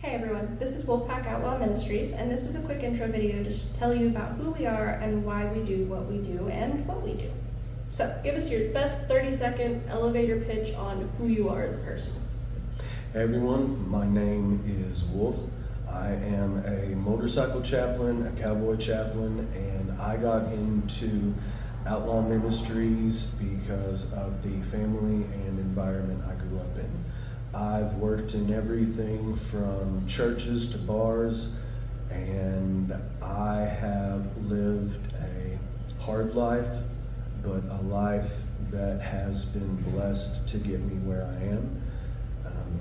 Hey everyone, this is WolfPack Outlaw Ministries, and this is a quick intro video just to tell you about who we are and why we do what we do and what we do. So, give us your best 30-second elevator pitch on who you are as a person. Hey everyone, my name is Wolf. I am a motorcycle chaplain, a cowboy chaplain, and I got into Outlaw Ministries because of the family and environment I grew up in. I've worked in everything from churches to bars, and I have lived a hard life, but a life that has been blessed to get me where I am.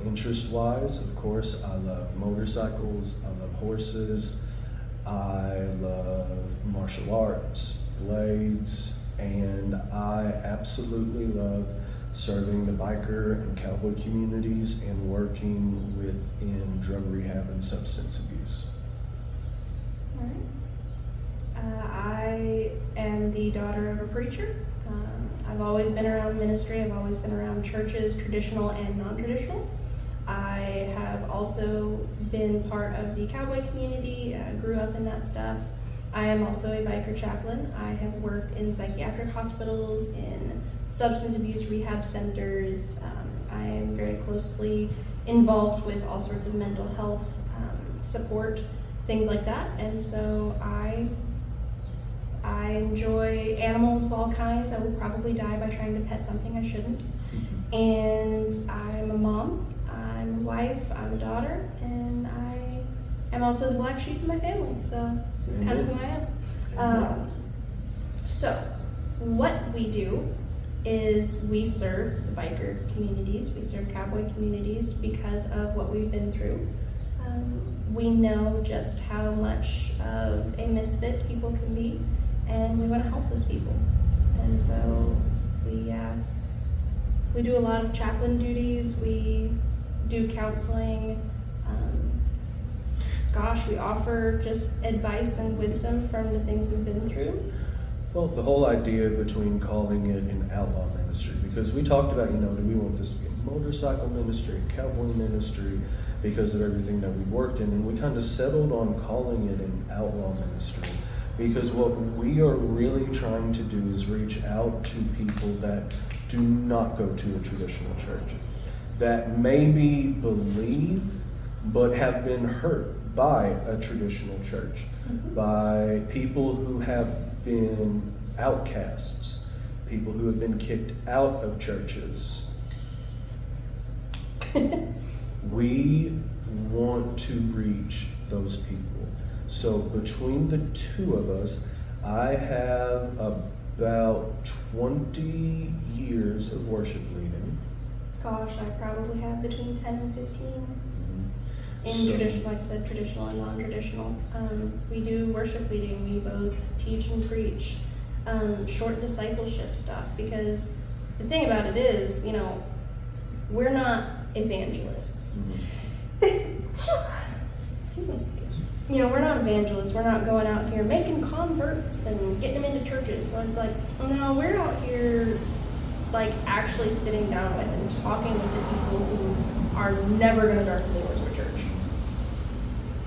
Interest-wise, of course, I love motorcycles, I love horses, I love martial arts, blades, and I absolutely love serving the biker and cowboy communities and working within drug rehab and substance abuse. All right. I am the daughter of a preacher. I've always been around ministry. I've always been around churches, traditional and non-traditional. I have also been part of the cowboy community. I grew up in that stuff. I am also a biker chaplain. I have worked in psychiatric hospitals, in substance abuse rehab centers. I am very closely involved with all sorts of mental health support, things like that. And so I enjoy animals of all kinds. I will probably die by trying to pet something I shouldn't. And I'm a mom, I'm a wife, I'm a daughter, and I am also the black sheep in my family. So it's kind of who I am. So what we do is we serve the biker communities, we serve cowboy communities because of what we've been through. We know just how much of a misfit people can be, and we want to help those people. And so we do a lot of chaplain duties, we do counseling, we offer just advice and wisdom from the things we've been through. Well, the whole idea between calling it an outlaw ministry, because we talked about, do we want this to be a motorcycle ministry, a cowboy ministry, because of everything that we've worked in, and we kind of settled on calling it an outlaw ministry, because what we are really trying to do is reach out to people that do not go to a traditional church, that maybe believe, but have been hurt by a traditional church, by people who have been outcasts, people who have been kicked out of churches. We want to reach those people. So between the two of us, I have about 20 years of worship leading. Gosh, I probably have between 10 and 15. Traditional, like I said, traditional and non-traditional. We do worship leading, we both teach and preach, short discipleship stuff, because the thing about it is, we're not evangelists. Excuse me. We're not evangelists. We're not going out here making converts and getting them into churches. So it's like, no, we're out here like actually sitting down with and talking with the people who are never going to darken the doors of a church.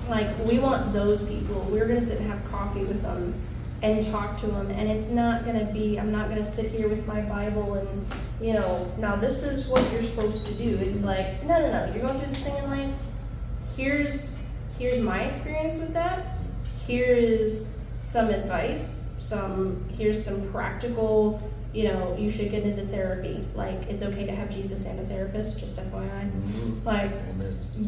Like, we want those people. We're going to sit and have coffee with them and talk to them. And it's not going to be, I'm not going to sit here with my Bible and, now this is what you're supposed to do. It's like, no. You're going through this thing in life. Here's my experience with that. Here is some advice. Here's some practical, you should get into therapy. Like, it's okay to have Jesus and a therapist, just FYI. Like,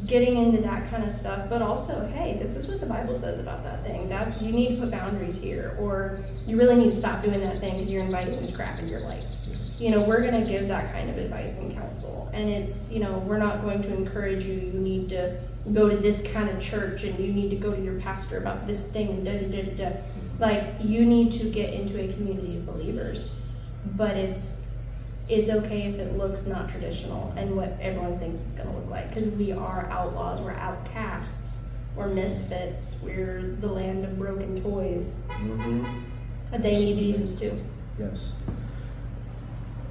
getting into that kind of stuff, but also, hey, this is what the Bible says about that thing. You need to put boundaries here, or you really need to stop doing that thing because you're inviting this crap into your life. We're going to give that kind of advice and counsel. And it's, we're not going to encourage you need to go to this kind of church and you need to go to your pastor about this thing and da-da-da-da-da. Like, you need to get into a community of believers. But it's okay if it looks not traditional and what everyone thinks it's going to look like, because we are outlaws, we're outcasts, we're misfits, we're the land of broken toys. But they need Jesus too. Yes.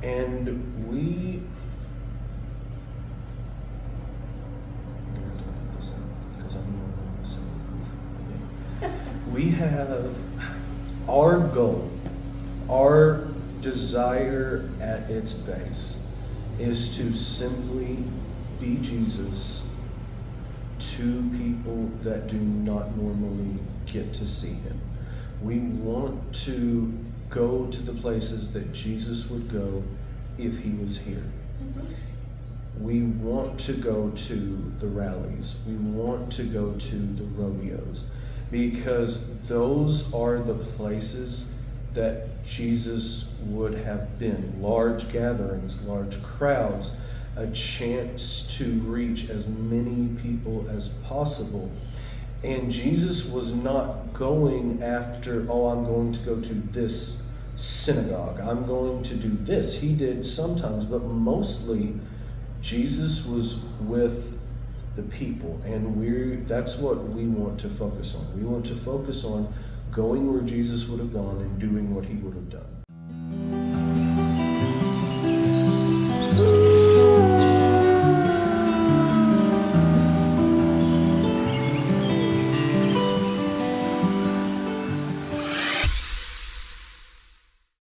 And we we have our goal, our desire at its base is to simply be Jesus to people that do not normally get to see him. We want to go to the places that Jesus would go if he was here. We want to go to the rallies. We want to go to the rodeos, because those are the places that Jesus would have been. Large gatherings, large crowds, a chance to reach as many people as possible. And Jesus was not going after, I'm going to go to this synagogue, I'm going to do this. He did sometimes, but mostly Jesus was with the people, and that's what we want to focus on. We want to focus on going where Jesus would have gone and doing what he would have done.